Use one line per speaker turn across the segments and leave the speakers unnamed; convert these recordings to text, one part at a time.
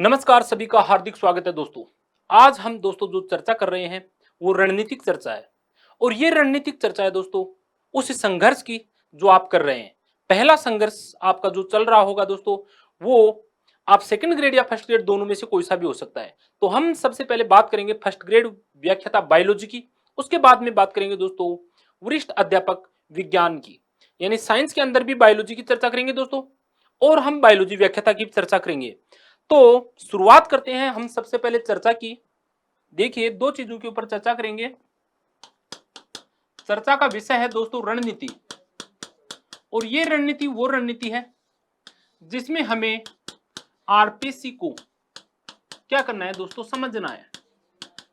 नमस्कार, सभी का हार्दिक स्वागत है दोस्तों। आज हम दोस्तों जो चर्चा कर रहे हैं वो रणनीतिक चर्चा है। और ये रणनीतिक चर्चा है दोस्तों उस संघर्ष की जो आप कर रहे हैं। पहला संघर्ष आपका जो चल रहा होगा दोस्तों, वो आप सेकंड ग्रेड या फर्स्ट ग्रेड दोनों में से कोई सा भी हो सकता है। तो हम सबसे पहले बात करेंगे फर्स्ट ग्रेड व्याख्याता बायोलॉजी की। उसके बाद में बात करेंगे दोस्तों वरिष्ठ अध्यापक विज्ञान की, यानी साइंस के अंदर भी बायोलॉजी की चर्चा करेंगे दोस्तों, और हम बायोलॉजी व्याख्याता की चर्चा करेंगे। तो शुरुआत करते हैं हम सबसे पहले चर्चा की। देखिए, दो चीजों के ऊपर चर्चा करेंगे। चर्चा का विषय है दोस्तों रणनीति, और ये रणनीति वो रणनीति है जिसमें हमें आरपीसी को क्या करना है दोस्तों, समझना है।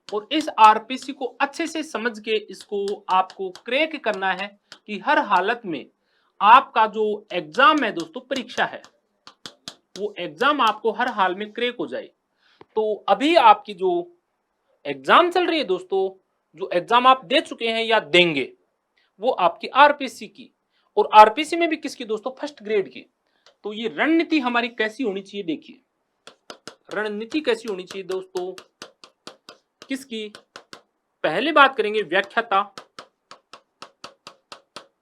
और इस आरपीसी को अच्छे से समझ के इसको आपको क्रैक करना है कि हर हालत में आपका जो एग्जाम है दोस्तों, परीक्षा है, वो एग्जाम आपको हर हाल में क्रैक हो जाए। तो अभी आपकी जो एग्जाम चल रही है दोस्तों, जो एग्जाम आप दे चुके हैं या देंगे, वो आपकी आरपीसी की, और आरपीसी में भी किसकी दोस्तों, फर्स्ट ग्रेड की। तो ये रणनीति हमारी कैसी होनी चाहिए, देखिए रणनीति कैसी होनी चाहिए दोस्तों, किसकी। पहले बात करेंगे व्याख्याता,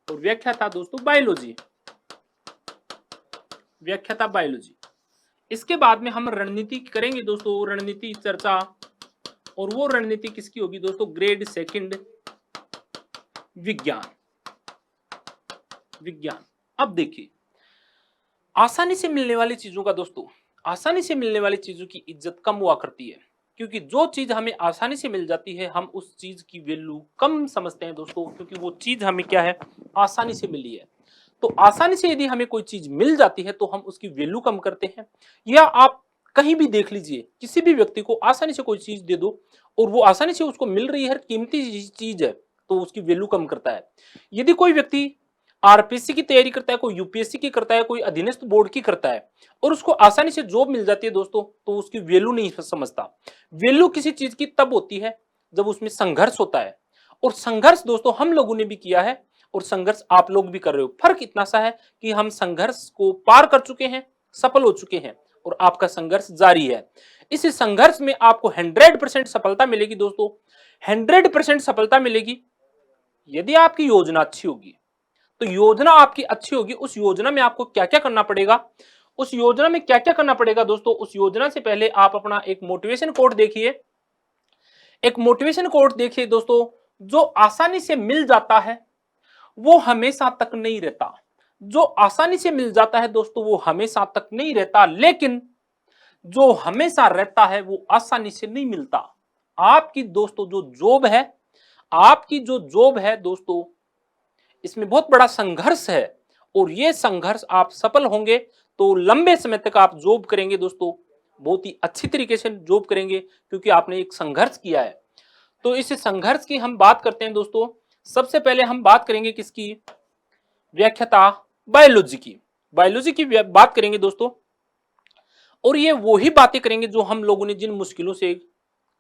और व्याख्याता दोस्तों बायोलॉजी, व्याख्याता बायोलॉजी। इसके बाद में हम रणनीति करेंगे दोस्तों, रणनीति चर्चा, और वो रणनीति किसकी होगी दोस्तों, ग्रेड सेकंड विज्ञान, विज्ञान। अब देखिए, आसानी से मिलने वाली चीजों का दोस्तों, आसानी से मिलने वाली चीजों की इज्जत कम हुआ करती है, क्योंकि जो चीज हमें आसानी से मिल जाती है हम उस चीज की वैल्यू कम समझते हैं दोस्तों, क्योंकि वो चीज हमें क्या है, आसानी से मिली है। तो आसानी से यदि हमें कोई चीज मिल जाती है तो हम उसकी वैल्यू कम करते हैं। या आप कहीं भी देख लीजिए, किसी भी व्यक्ति को आसानी से कोई चीज दे दो और वो आसानी से उसको मिल रही है, हर कीमती चीज है, तो उसकी वैल्यू कम करता है। यदि कोई व्यक्ति आरपीसी की तैयारी करता है, कोई यूपीएससी की करता है, कोई अधीनस्थ बोर्ड की करता है, और उसको आसानी से जॉब मिल जाती है दोस्तों, तो उसकी वैल्यू नहीं समझता। वैल्यू किसी चीज की तब होती है जब उसमें संघर्ष होता है, और संघर्ष दोस्तों हम लोगों ने भी किया है, और संघर्ष आप लोग भी कर रहे हो। फर्क इतना सा है कि हम संघर्ष को पार कर चुके हैं, सफल हो चुके हैं, और आपका संघर्ष जारी है। इस संघर्ष में आपको 100% सफलता मिलेगी दोस्तों, 100% सफलता मिलेगी यदि आपकी योजना अच्छी होगी। तो योजना आपकी अच्छी होगी, उस योजना में आपको क्या क्या करना पड़ेगा, उस योजना में क्या क्या करना पड़ेगा दोस्तों। उस योजना से पहले आप अपना एक मोटिवेशन कोट देखिए, एक मोटिवेशन कोट देखिए दोस्तों। जो आसानी से मिल जाता है वो हमेशा तक नहीं रहता, जो आसानी से मिल जाता है दोस्तों वो हमेशा तक नहीं रहता, लेकिन जो हमेशा रहता है वो आसानी से नहीं मिलता। आपकी दोस्तों जो जॉब है, आपकी जो जॉब है दोस्तों, इसमें बहुत बड़ा संघर्ष है, और ये संघर्ष आप सफल होंगे तो लंबे समय तक आप जॉब करेंगे दोस्तों, बहुत ही अच्छी तरीके से जॉब करेंगे, क्योंकि आपने एक संघर्ष किया है। तो इस संघर्ष की हम बात करते हैं दोस्तों। सबसे पहले हम बात करेंगे किसकी, व्याख्याता बायोलॉजी की, बायोलॉजी की बात करेंगे दोस्तों। और ये वही बातें करेंगे जो हम लोगों ने जिन मुश्किलों से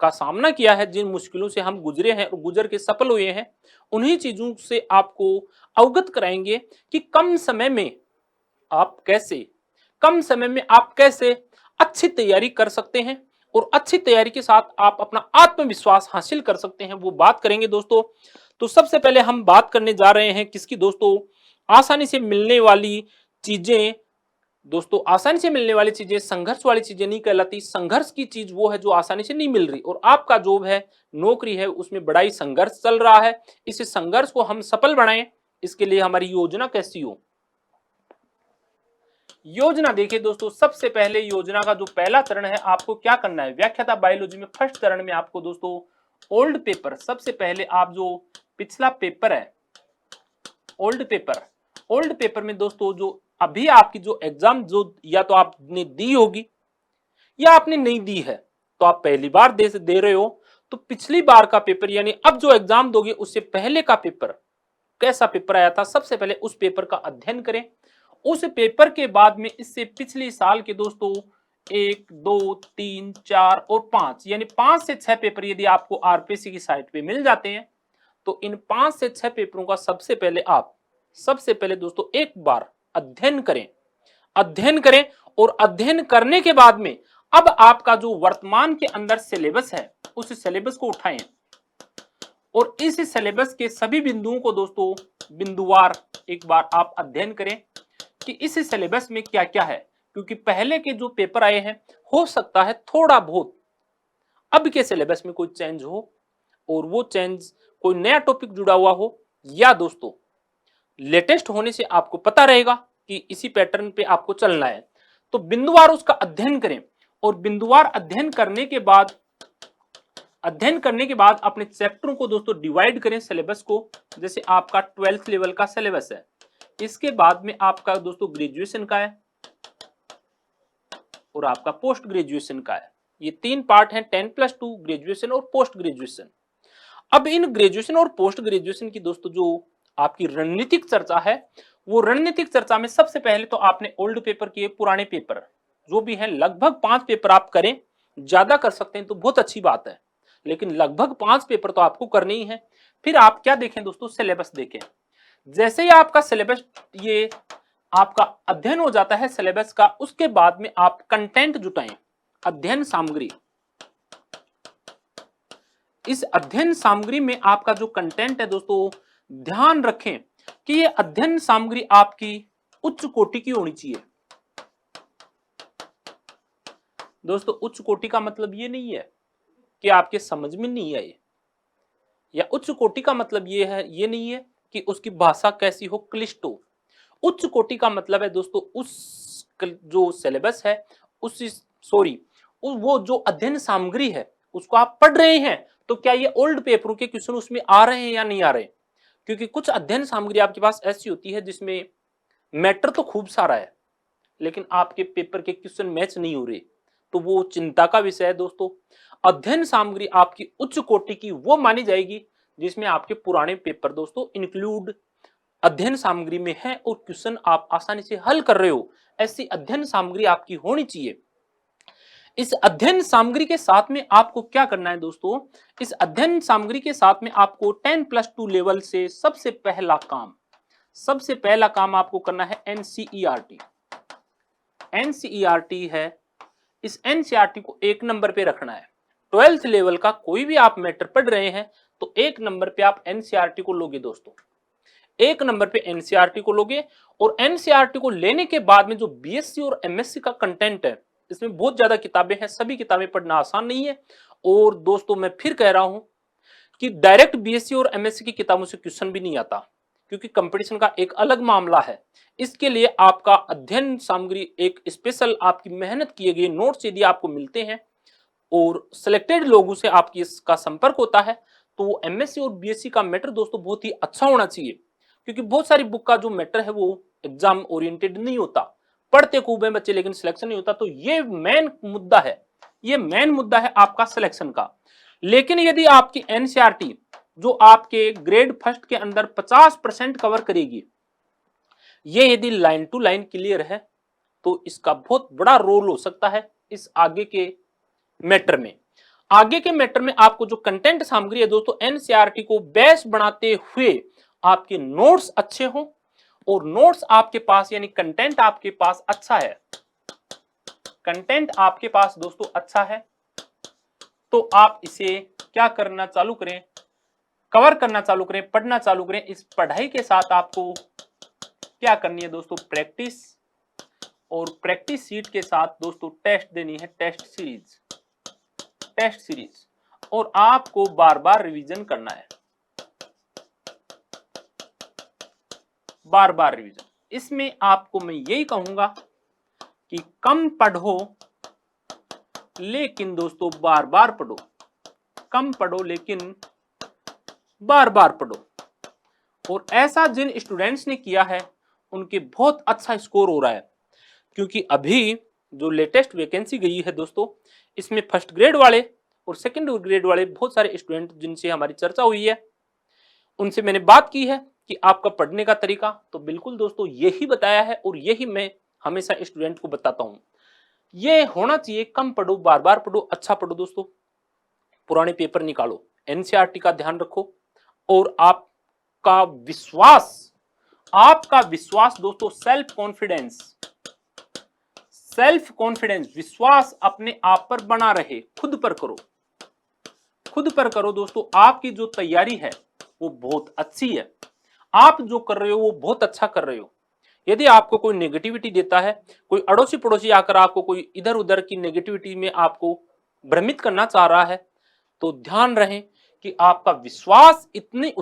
का सामना किया है, जिन मुश्किलों से हम गुजरे हैं और गुजर के सफल हुए हैं, उन्हीं चीजों से आपको अवगत कराएंगे कि कम समय में आप कैसे, कम समय में आप कैसे अच्छी तैयारी कर सकते हैं, और अच्छी तैयारी के साथ आप अपना आत्मविश्वास हासिल कर सकते हैं, वो बात करेंगे दोस्तों। तो सबसे पहले हम बात करने जा रहे हैं किसकी दोस्तों, आसानी से मिलने वाली चीजें दोस्तों। आसानी से मिलने वाली चीजें संघर्ष वाली चीजें नहीं कहलाती। संघर्ष की चीज वो है जो आसानी से नहीं मिल रही, और आपका जॉब है, नौकरी है, उसमें बड़ा ही संघर्ष चल रहा है। इस संघर्ष को हम सफल बनाएं, इसके लिए हमारी योजना कैसी हो। योजना देखिए दोस्तों, सबसे पहले योजना का जो पहला चरण है, आपको क्या करना है, व्याख्याता बायोलॉजी में फर्स्ट चरण में आपको दोस्तों ओल्ड पेपर, सबसे पहले आप जो पिछला पेपर है, ओल्ड पेपर, ओल्ड पेपर में दोस्तों जो अभी आपकी जो एग्जाम जो या तो आपने दी होगी या आपने नहीं दी है, तो आप पहली बार दे रहे हो, तो पिछली बार का पेपर यानी अब जो एग्जाम दोगे उससे पहले का पेपर, कैसा पेपर आया था, सबसे पहले उस पेपर का अध्ययन करें। उस पेपर के बाद में इससे पिछले साल के दोस्तों 1, 2, 3, 4 और 5 यानी 5 से 6 पेपर यदि आपको आरपीसी की साइट पे मिल जाते हैं, तो इन 5 से 6 पेपरों का सबसे पहले दोस्तों एक बार अध्ययन करें, अध्ययन करें, और अध्ययन करने के बाद में अब आपका जो वर्तमान के अंदर सिलेबस है उस सिलेबस को उठाएं और इस सिलेबस के सभी बिंदुओं को दोस्तों बिंदुवार एक बार आप अध्ययन करें कि इस सिलेबस में क्या क्या है, क्योंकि पहले के जो पेपर आए हैं हो सकता है थोड़ा बहुत अब के सिलेबस में कोई चेंज हो और वो चेंज कोई नया टॉपिक जुड़ा हुआ हो, या दोस्तों लेटेस्ट होने से आपको पता रहेगा कि इसी पैटर्न पे आपको चलना है। तो बिंदुवार उसका अध्ययन करें और बिंदुवार अध्ययन करने के बाद अपने चैप्टरों को दोस्तों डिवाइड करें सिलेबस को। जैसे आपका 12th लेवल का सिलेबस है, इसके बाद में आपका दोस्तों ग्रेजुएशन का है और आपका पोस्ट ग्रेजुएशन का है। ये 3 पार्ट हैं, 10+2 ग्रेजुएशन और पोस्ट ग्रेजुएशन। अब इन ग्रेजुएशन और पोस्ट ग्रेजुएशन की दोस्तों जो आपकी रणनीतिक चर्चा है, वो रणनीतिक चर्चा में सबसे पहले तो आपने ओल्ड पेपर किए, पुराने पेपर जो भी हैं लगभग 5 पेपर आप करें। ज्यादा कर सकते हैं तो बहुत अच्छी बात है, लेकिन लगभग 5 पेपर तो आपको करने ही है। फिर आप क्या देखें दोस्तों, सिलेबस देखें। जैसे ही आपका सिलेबस ये आपका अध्ययन हो जाता है सिलेबस का, उसके बाद में आप कंटेंट जुटाएं, अध्ययन सामग्री। इस अध्ययन सामग्री में आपका जो कंटेंट है दोस्तों, ध्यान रखें कि ये अध्ययन सामग्री आपकी उच्च कोटि की होनी चाहिए। दोस्तों उच्च कोटि का मतलब ये नहीं है कि आपके समझ में नहीं आए, या उच्च कोटि का मतलब ये नहीं है कि उसकी भाषा कैसी हो, क्लिष्ट हो। उच्च कोटि का मतलब है दोस्तों उस जो सिलेबस है वो जो अध्ययन सामग्री है उसको आप पढ़ रहे हैं तो क्या ये ओल्ड पेपरों के क्वेश्चन उसमें आ रहे हैं या नहीं आ रहे। क्योंकि कुछ अध्ययन सामग्री आपके पास ऐसी होती है जिसमें मैटर तो खूब सारा है लेकिन आपके पेपर के क्वेश्चन मैच नहीं हो रहे, तो वो चिंता का विषय है दोस्तों। अध्ययन सामग्री आपकी उच्च कोटि की वो मानी जाएगी जिसमें आपके पुराने पेपर दोस्तों इंक्लूड अध्ययन सामग्री में है और क्वेश्चन आप आसानी से हल कर रहे हो। ऐसी अध्ययन सामग्री आपकी होनी चाहिए। इस अध्ययन सामग्री के साथ में आपको क्या करना है दोस्तों, इस अध्ययन सामग्री के साथ में आपको 10+2 लेवल से सबसे पहला काम आपको करना है एनसीईआरटी। एनसीईआरटी है, इस एनसीईआरटी को 1 नंबर पे रखना है। 12th लेवल का कोई भी आप मैटर पढ़ रहे हैं तो 1 नंबर पे आप एनसीईआरटी को लोगे दोस्तों, 1 नंबर पे एनसीईआरटी को लोगे। और एनसीईआरटी को लेने के बाद में जो बीएससी और एमएससी का कंटेंट है, इसमें बहुत ज्यादा किताबें हैं, सभी किताबें पढ़ना आसान नहीं है। और दोस्तों मैं फिर कह रहा हूं कि डायरेक्ट बीएससी और एमएससी की किताबों से क्वेश्चन भी नहीं आता, क्योंकि कंपटीशन का एक अलग मामला है। इसके लिए आपका अध्ययन सामग्री एक स्पेशल आपकी मेहनत किए गए नोट्स यदि आपको मिलते हैं और सिलेक्टेड लोगों से आपकी इसका संपर्क होता है तो वो एमएससी और बीएससी का मैटर दोस्तों बहुत ही अच्छा होना चाहिए। क्योंकि बहुत सारी बुक का जो मैटर है वो एग्जाम ओरिएंटेड नहीं होता, पढ़ते खूब है बच्चे लेकिन सिलेक्शन नहीं होता। तो ये मेन मुद्दा है आपका सिलेक्शन का। लेकिन यदि आपकी एनसीईआरटी जो आपके ग्रेड फर्स्ट के अंदर 50% कवर करेगी, ये यदि लाइन टू लाइन क्लियर है तो इसका बहुत बड़ा रोल हो सकता है इस आगे के मैटर में। आगे के मैटर में आपको जो कंटेंट सामग्री है दोस्तों, एनसीईआरटी को बेस बनाते हुए आपके नोट्स अच्छे हों और नोट्स आपके पास यानी कंटेंट आपके पास अच्छा है, कंटेंट आपके पास दोस्तों अच्छा है तो आप इसे क्या करना चालू करें, कवर करना चालू करें, पढ़ना चालू करें। इस पढ़ाई के साथ आपको क्या करनी है दोस्तों, प्रैक्टिस, और प्रैक्टिस सीट के साथ दोस्तों टेस्ट देनी है, टेस्ट सीरीज, और आपको बार बार रिवीजन करना है, बार बार रिवीजन। इसमें आपको मैं यही कहूंगा कि कम पढ़ो लेकिन दोस्तों बार बार पढ़ो, कम पढ़ो लेकिन बार बार पढ़ो। और ऐसा जिन स्टूडेंट्स ने किया है उनके बहुत अच्छा स्कोर हो रहा है, क्योंकि अभी जो लेटेस्ट वैकेंसी गई है दोस्तों, इसमें फर्स्ट ग्रेड वाले और सेकंड ग्रेड वाले बहुत सारे स्टूडेंट जिनसे हमारी चर्चा हुई है, उनसे मैंने बात की है कि आपका पढ़ने का तरीका, तो बिल्कुल दोस्तों यही बताया है और यही मैं हमेशा स्टूडेंट को बताता हूं। ये होना चाहिए, कम पढ़ो बार बार पढ़ो, अच्छा पढ़ो दोस्तों, पुराने पेपर निकालो, एनसीईआरटी का ध्यान रखो। और आपका विश्वास दोस्तों, सेल्फ सेल्फ कॉन्फिडेंस, विश्वास अपने आप पर बना रहे, खुद पर करो, खुद पर करो दोस्तों। आपकी जो तैयारी है वो बहुत अच्छी है, आप जो कर रहे हो वो बहुत अच्छा कर रहे हो। यदि आपको कोई नेगेटिविटी देता है, कोई अड़ोसी पड़ोसी आकर आपको कोई इधर उधर की नेगेटिविटी में आपको भ्रमित करना चाह रहा है, तो ध्यान रहे कि आपका विश्वास इतनी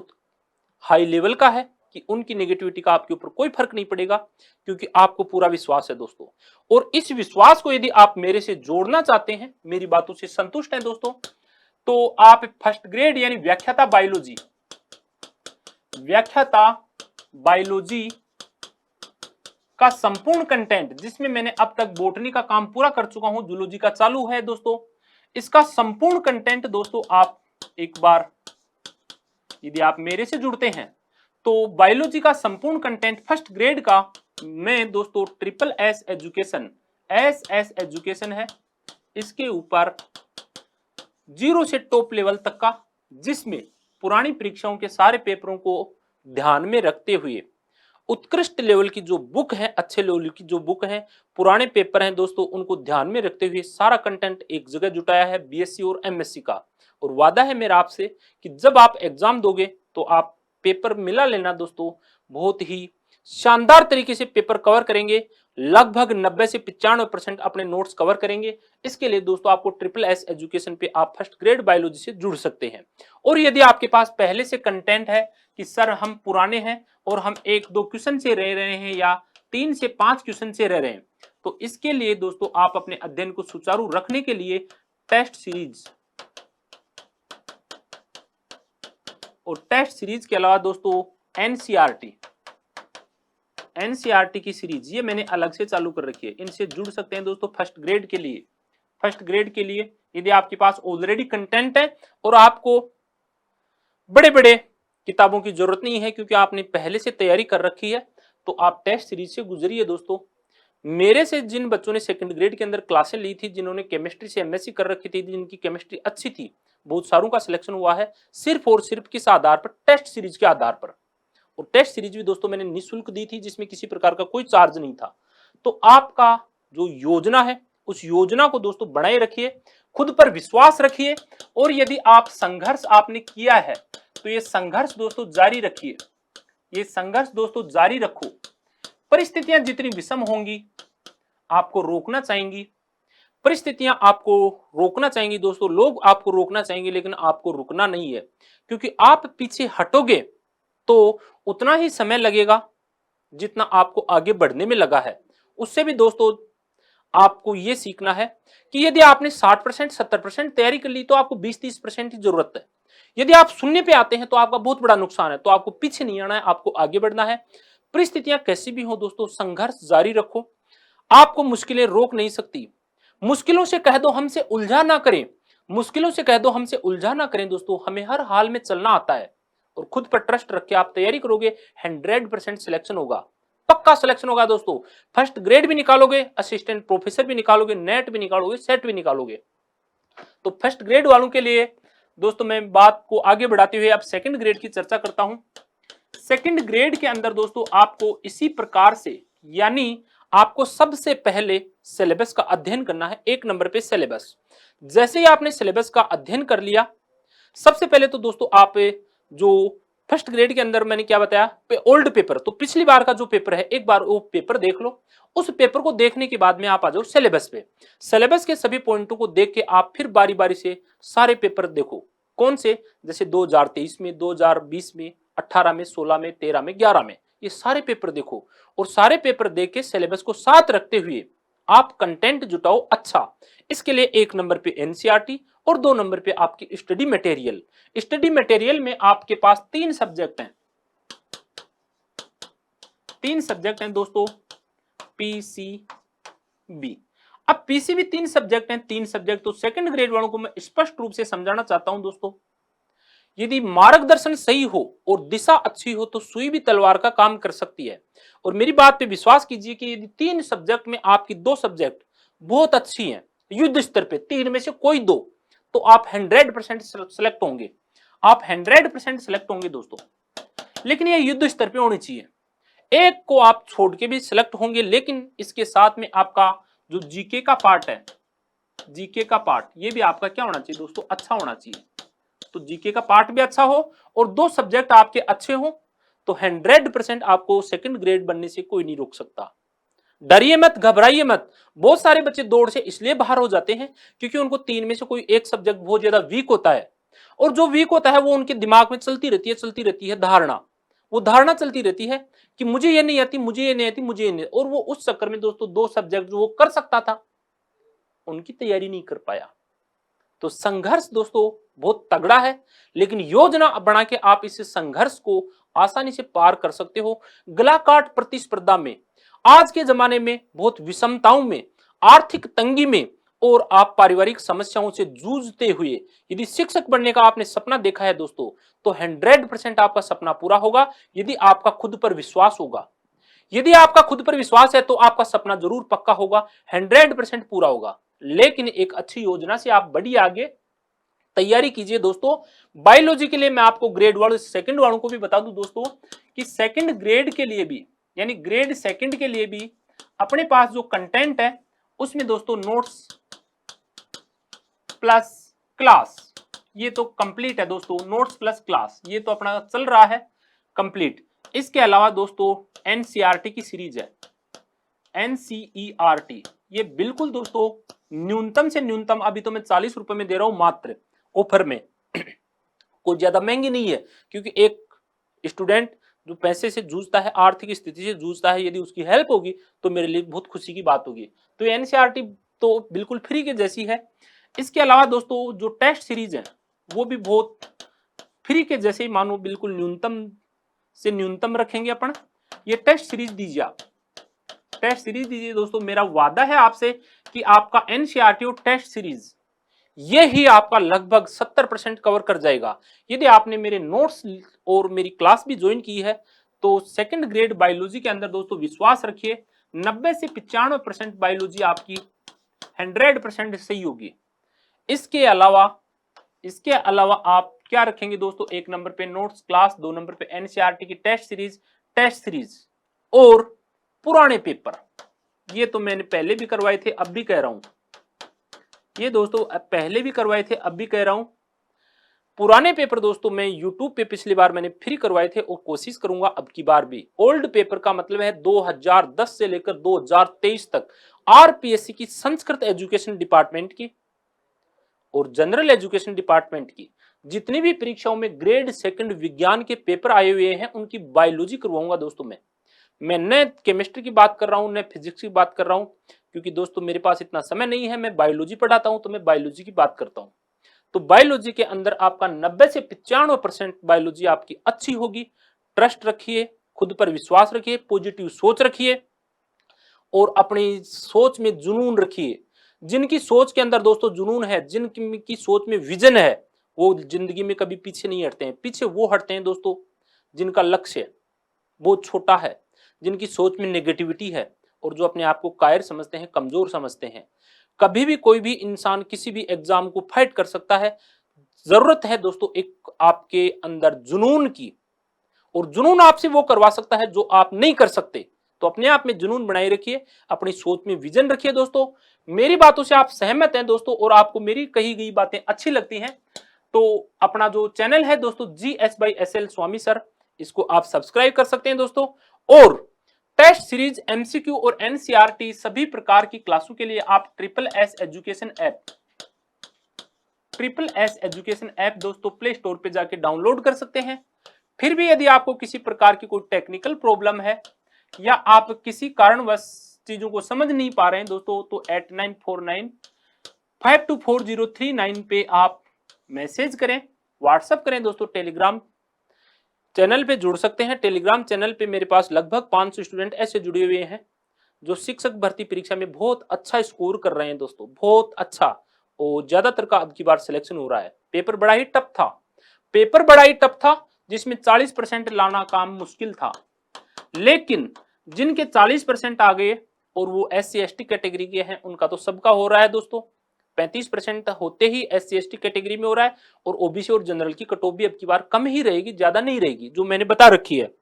हाई लेवल का है कि उनकी नेगेटिविटी का आपके ऊपर कोई फर्क नहीं पड़ेगा, क्योंकि आपको पूरा विश्वास है दोस्तों। और इस विश्वास को यदि आप मेरे से जोड़ना चाहते हैं, मेरी बातों से संतुष्ट हैं दोस्तों, तो आप फर्स्ट ग्रेड यानी व्याख्याता बायोलॉजी का संपूर्ण कंटेंट, जिसमें मैंने अब तक बॉटनी का काम पूरा कर चुका हूं, जूलॉजी का चालू है दोस्तों, इसका संपूर्ण कंटेंट दोस्तों आप एक बार यदि आप मेरे से जुड़ते हैं तो बायोलॉजी का संपूर्ण कंटेंट फर्स्ट ग्रेड का मैं दोस्तों ट्रिपल एस एजुकेशन है, इसके ऊपर 0 से टॉप लेवल तक का, जिसमें पुरानी परीक्षाओं के सारे पेपरों को ध्यान में रखते हुए उत्कृष्ट लेवल की जो बुक है, अच्छे लेवल की जो बुक है, पुराने पेपर हैं दोस्तों, उनको ध्यान में रखते हुए सारा कंटेंट एक जगह जुटाया है बीएससी और एमएससी का। और वादा है मेरा आपसे कि जब आप एग्जाम दोगे तो आप पेपर मिला लेना दोस्तों, बहुत ही शानदार तरीके से पेपर कवर करेंगे, लगभग 90 से 95% अपने नोट्स कवर करेंगे। इसके लिए दोस्तों आपको ट्रिपल एस एजुकेशन पे आप फर्स्ट ग्रेड बायोलॉजी से जुड़ सकते हैं। और यदि आपके पास पहले से कंटेंट है कि सर हम पुराने हैं और हम 1-2 क्वेश्चन से रह रहे हैं या 3 से 5 क्वेश्चन से रह रहे हैं, तो इसके लिए दोस्तों आप अपने अध्ययन को सुचारू रखने के लिए टेस्ट सीरीज और टेस्ट सीरीज के अलावा दोस्तों एनसीईआरटी की सीरीज ये मैंने अलग से चालू कर रखी है, इनसे जुड़ सकते हैं दोस्तों फर्स्ट ग्रेड के लिए। यदि आपके पास ऑलरेडी कंटेंट है और आपको बड़े बड़े किताबों की जरूरत नहीं है क्योंकि आपने पहले से तैयारी कर रखी है, तो आप टेस्ट सीरीज से गुजरिए दोस्तों। मेरे से जिन बच्चों ने सेकंड ग्रेड के अंदर क्लासें ली थी, जिन्होंने केमिस्ट्री से एमएससी कर रखी थी, जिनकी केमिस्ट्री अच्छी थी, बहुत सारों का सिलेक्शन हुआ है सिर्फ और सिर्फ किस आधार पर, टेस्ट सीरीज के आधार पर। और टेस्ट सीरीज भी दोस्तों मैंने निःशुल्क दी थी, जिसमें किसी प्रकार का कोई चार्ज नहीं था। तो आपका जो योजना है उस योजना को दोस्तों बनाए रखिए, खुद पर विश्वास रखिए, और यदि आप संघर्ष आपने किया है तो ये संघर्ष दोस्तों जारी रखिए, ये संघर्ष दोस्तों जारी रखो। परिस्थितियां जितनी विषम होंगी आपको रोकना चाहेंगी, परिस्थितियां आपको रोकना चाहेंगी दोस्तों, लोग आपको रोकना चाहेंगे, लेकिन आपको रुकना नहीं है, क्योंकि आप पीछे हटोगे तो उतना ही समय लगेगा जितना आपको आगे बढ़ने में लगा है। उससे भी दोस्तों आपको यह सीखना है कि यदि आपने 60% 70% तैयारी कर ली तो आपको 20-30% की जरूरत है। यदि आप शून्य पे आते हैं तो आपका बहुत बड़ा नुकसान है। तो आपको पीछे नहीं आना है, आपको आगे बढ़ना है। परिस्थितियां कैसी भी हो दोस्तों, संघर्ष जारी रखो, आपको मुश्किलें रोक नहीं सकती। मुश्किलों से कह दो हमसे उलझा ना करें, मुश्किलों से कह दो हमसे उलझा ना करें दोस्तों, हमें हर हाल में चलना आता है। और खुद पर ट्रस्ट रख के आप तैयारी करोगे, 100% सिलेक्शन होगा, पक्का सिलेक्शन होगा दोस्तों। फर्स्ट ग्रेड भी निकालोगे, असिस्टेंट प्रोफेसर भी निकालोगे, नेट भी निकालोगे, सेट भी निकालोगे। तो फर्स्ट ग्रेड वालों के लिए दोस्तों मैं बात को आगे बढ़ाते हुए अब सेकंड ग्रेड की चर्चा करता हूं। सेकंड ग्रेड के अंदर दोस्तों आपको इसी प्रकार से, यानी आपको सबसे पहले सिलेबस का अध्ययन करना है। 1 नंबर पे सिलेबस। जैसे ही आपने सिलेबस का अध्ययन कर लिया, सबसे पहले तो दोस्तों आप जो फर्स्ट ग्रेड के अंदर मैंने क्या बताया, ओल्ड पेपर, तो पिछली बार का जो पेपर है एक बार वो पेपर देख लो। उस पेपर को देखने के बाद में आप आ जाओ सिलेबस पे। सिलेबस के सभी पॉइंटों को देख के आप फिर बारी बारी से सारे पेपर देखो। कौन से, जैसे 2023 में, 2020 में, 18 में, 16 में, 13 में, 11 में, ये सारे पेपर देखो। और सारे पेपर देख के सिलेबस को साथ रखते हुए आप कंटेंट जुटाओ अच्छा। इसके लिए 1 नंबर पे एनसीईआरटी और 2 नंबर पे आपकी स्टडी मटेरियल। स्टडी मटेरियल में आपके पास 3 सब्जेक्ट हैं, 3 सब्जेक्ट हैं दोस्तों, पीसीबी। अब पीसीबी 3 सब्जेक्ट हैं, 3 सब्जेक्ट तो सेकंड ग्रेड वालों को मैं स्पष्ट रूप से समझाना चाहता हूं दोस्तों। यदि मार्गदर्शन सही हो और दिशा अच्छी हो तो सुई भी तलवार का काम कर सकती है। और मेरी बात पे विश्वास कीजिए कि यदि 3 सब्जेक्ट में आपकी 2 सब्जेक्ट बहुत अच्छी हैं, युद्ध स्तर पे 3 में से कोई 2, तो आप 100% सेलेक्ट होंगे, आप 100% सेलेक्ट होंगे दोस्तों। लेकिन ये युद्ध स्तर पे होनी चाहिए। एक को आप छोड़ के भी सिलेक्ट होंगे, लेकिन इसके साथ में आपका जो जीके का पार्ट है, जीके का पार्ट, ये भी आपका क्या होना चाहिए दोस्तों, अच्छा होना चाहिए। तो जीके का पार्ट भी अच्छा हो और दो सब्जेक्ट आपके अच्छे हो तो 100% आपको सेकंड ग्रेड बनने से कोई नहीं रोक सकता। डरिए मत, घबराइए मत। बहुत सारे बच्चे दौड़ से इसलिए बाहर हो जाते हैं क्योंकि उनको तीन में से कोई एक सब्जेक्ट बहुत ज्यादा वीक होता है, और जो वीक होता है वो उनके दिमाग में चलती रहती है धारणा। वो धारणा चलती रहती है कि मुझे ये नहीं आती, मुझे ये नहीं आती, मुझे ये नहीं, और वो उस चक्कर में दोस्तों दो सब्जेक्ट जो वो कर सकता था उनकी तैयारी नहीं कर पाया। तो संघर्ष दोस्तों बहुत तगड़ा है, लेकिन योजना बना के आप इस संघर्ष को आसानी से पार कर सकते हो। गलाकाट प्रतिस्पर्धा में, आज के जमाने में बहुत विषमताओं में, आर्थिक तंगी में और आप पारिवारिक समस्याओं से जूझते हुए यदि शिक्षक बनने का आपने सपना देखा है दोस्तों, तो 100% आपका सपना पूरा होगा यदि आपका खुद पर विश्वास होगा। यदि आपका खुद पर विश्वास है तो आपका सपना जरूर पक्का होगा, 100% पूरा होगा। लेकिन एक अच्छी योजना से आप बढ़िए आगे तैयारी कीजिए दोस्तों। बायोलॉजी के लिए मैं आपको ग्रेड वालों सेकंड वालों को भी बता दूं दोस्तों कि सेकंड ग्रेड के लिए भी, यानी ग्रेड सेकंड के लिए भी अपने पास जो कंटेंट है उसमें दोस्तों नोट्स प्लस क्लास, ये तो कंप्लीट है दोस्तों। नोट्स प्लस क्लास ये तो अपना चल रहा है कंप्लीट। इसके अलावा दोस्तों एनसीईआरटी की सीरीज है, एनसीईआरटी, ये बिल्कुल दोस्तों न्यूनतम से न्यूनतम अभी तो मैं 40 रुपए में दे रहा हूं मात्र ऑफर में। कोई ज्यादा महंगी नहीं है, क्योंकि एक स्टूडेंट जो पैसे से जूझता है, आर्थिक स्थिति से जूझता है, यदि उसकी हेल्प होगी तो मेरे लिए बहुत खुशी की बात होगी। तो एनसीईआरटी तो बिल्कुल फ्री के जैसी है। इसके अलावा दोस्तों जो टेस्ट सीरीज है वो भी बहुत फ्री के जैसे ही, मानो बिल्कुल न्यूनतम से न्यूनतम रखेंगे अपन। ये टेस्ट सीरीज दीजिए आप, टेस्ट सीरीज दीजिए दोस्तों। मेरा वादा है आपसे कि आपका एनसीईआरटी और टेस्ट सीरीज ये ही आपका लगभग 70% कवर कर जाएगा। यदि आपने मेरे नोट्स और मेरी क्लास भी ज्वाइन की है तो सेकंड ग्रेड बायोलॉजी के अंदर दोस्तों विश्वास रखिए 90 से 95% बायोलॉजी आपकी 100% सही होगी। इसके अलावा आप क्या रखेंगे दोस्तों, एक नंबर पे नोट्स क्लास, दो नंबर पे एनसीईआरटी की टेस्ट सीरीज और पुराने पेपर। ये तो मैंने पहले भी करवाए थे, अब भी कह रहा हूं, ये दोस्तों पहले भी करवाए थे, अब भी कह रहा हूं। पुराने पेपर दोस्तों मैं YouTube पे पिछली बार मैंने फ्री करवाए थे और कोशिश करूंगा अब की बार भी। ओल्ड पेपर का मतलब है 2010 से लेकर 2023 तक आरपीएससी की संस्कृत एजुकेशन डिपार्टमेंट की और जनरल एजुकेशन डिपार्टमेंट की जितनी भी परीक्षाओं में ग्रेड सेकंड विज्ञान के पेपर आए हुए हैं उनकी बायोलॉजी करवाऊंगा दोस्तों। मैं न केमिस्ट्री की बात कर रहा हूं, न फिजिक्स की बात कर रहा हूं, क्योंकि दोस्तों मेरे पास इतना समय नहीं है। मैं बायोलॉजी पढ़ाता हूं तो मैं बायोलॉजी की बात करता हूं। तो बायोलॉजी के अंदर आपका 90 से 95% बायोलॉजी आपकी अच्छी होगी। ट्रस्ट रखिए, खुद पर विश्वास रखिए, पॉजिटिव सोच रखिए और अपनी सोच में जुनून रखिए। जिनकी सोच के अंदर दोस्तों जुनून है, जिनकी सोच में विजन है, वो जिंदगी में कभी पीछे नहीं हटते हैं। पीछे वो हटते हैं दोस्तों जिनका लक्ष्य बहुत छोटा है, जिनकी सोच में नेगेटिविटी है और जो अपने आप को कायर समझते हैं, कमजोर समझते हैं। कभी भी कोई भी इंसान किसी भी एग्जाम को फाइट कर सकता है। जरूरत है दोस्तों एक आपके अंदर जुनून की, और जुनून आपसे वो करवा सकता है जो आप नहीं कर सकते। तो अपने आप में जुनून बनाए रखिए, अपनी सोच में विजन रखिए दोस्तों। मेरी बातों से आप सहमत हैं दोस्तों और आपको मेरी कही गई बातें अच्छी लगती हैं तो अपना जो चैनल है दोस्तों GS/SL स्वामी सर, इसको आप सब्सक्राइब कर सकते हैं दोस्तों। और टेस्ट सीरीज, एमसीक्यू और एनसीईआरटी सभी प्रकार की क्लासों के लिए आप ट्रिपल एस एजुकेशन ऐप दोस्तों प्ले स्टोर पे जाके डाउनलोड कर सकते हैं। फिर भी यदि आपको किसी प्रकार की कोई टेक्निकल प्रॉब्लम है या आप किसी कारणवश चीजों को समझ नहीं पा रहे हैं दोस्तों, तो 8949524039 पे आप मैसेज करें, व्हाट्सएप करें दोस्तों, टेलीग्राम चैनल पे जुड़ सकते हैं। टेलीग्राम चैनल पे मेरे पास लगभग 500 स्टूडेंट ऐसे जुड़े हुए हैं जो शिक्षक भर्ती परीक्षा में बहुत अच्छा स्कोर कर रहे हैं दोस्तों, बहुत अच्छा, और ज्यादातर का अब की बार सिलेक्शन हो रहा है। पेपर बड़ा ही टफ था, जिसमें 40% लाना काम मुश्किल था, लेकिन जिनके 40% आ गए और वो SC/ST कैटेगरी के हैं उनका तो सबका हो रहा है दोस्तों। 35% होते ही SC/ST कैटेगरी में हो रहा है, और ओबीसी और जनरल की कट ऑफ भी अब की बार कम ही रहेगी, ज्यादा नहीं रहेगी, जो मैंने बता रखी है।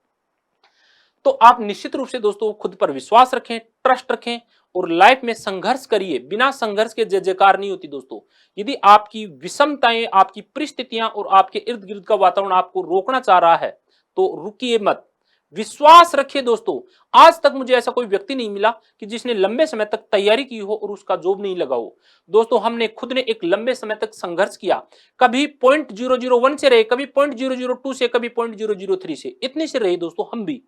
तो आप निश्चित रूप से दोस्तों खुद पर विश्वास रखें, ट्रस्ट रखें और लाइफ में संघर्ष करिए। बिना संघर्ष के जय जयकार नहीं होती दोस्तों। यदि आपकी विषमताएं, आपकी परिस्थितियां और आपके इर्द गिर्द का वातावरण आपको रोकना चाह रहा है तो रुकिए मत, विश्वास रखिए दोस्तों। आज तक मुझे ऐसा कोई व्यक्ति नहीं मिला कि जिसने लंबे समय तक तैयारी की हो और उसका जॉब नहीं लगा हो। दोस्तों हमने खुद ने एक लंबे समय तक संघर्ष किया, कभी 0.001 से रहे, कभी 0.002 से, कभी 0.003 से, इतने से रहे दोस्तों हम भी।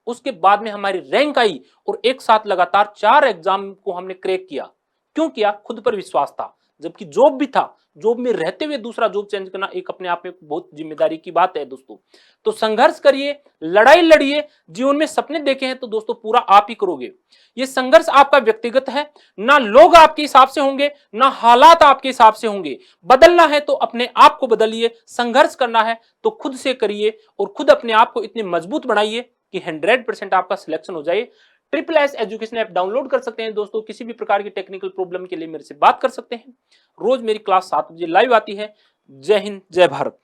उसके बाद में हमारी रैंक आई और एक साथ लगातार 4 एग्जाम को हमने क्रैक किया। क्यों किया? खुद पर विश्वास था। जबकि जॉब भी था, जॉब में रहते हुए दूसरा जॉब चेंज करना एक अपने आप में बहुत जिम्मेदारी की बात है दोस्तों। तो संघर्ष करिए, लड़ाई लड़िए। जीवन में सपने देखे हैं तो दोस्तों पूरा आप ही करोगे। ये संघर्ष आपका व्यक्तिगत है, ना लोग आपके हिसाब से होंगे, ना हालात आपके हिसाब से होंगे। बदलना है तो अपने आप को बदलिए, संघर्ष करना है तो खुद से करिए और खुद अपने आप को इतने मजबूत बनाइए कि 100% आपका सिलेक्शन हो जाए। Triple S education app download कर सकते हैं दोस्तों। किसी भी प्रकार की टेक्निकल प्रॉब्लम के लिए मेरे से बात कर सकते हैं। रोज मेरी क्लास 7 बजे लाइव आती है। जय हिंद, जय भारत।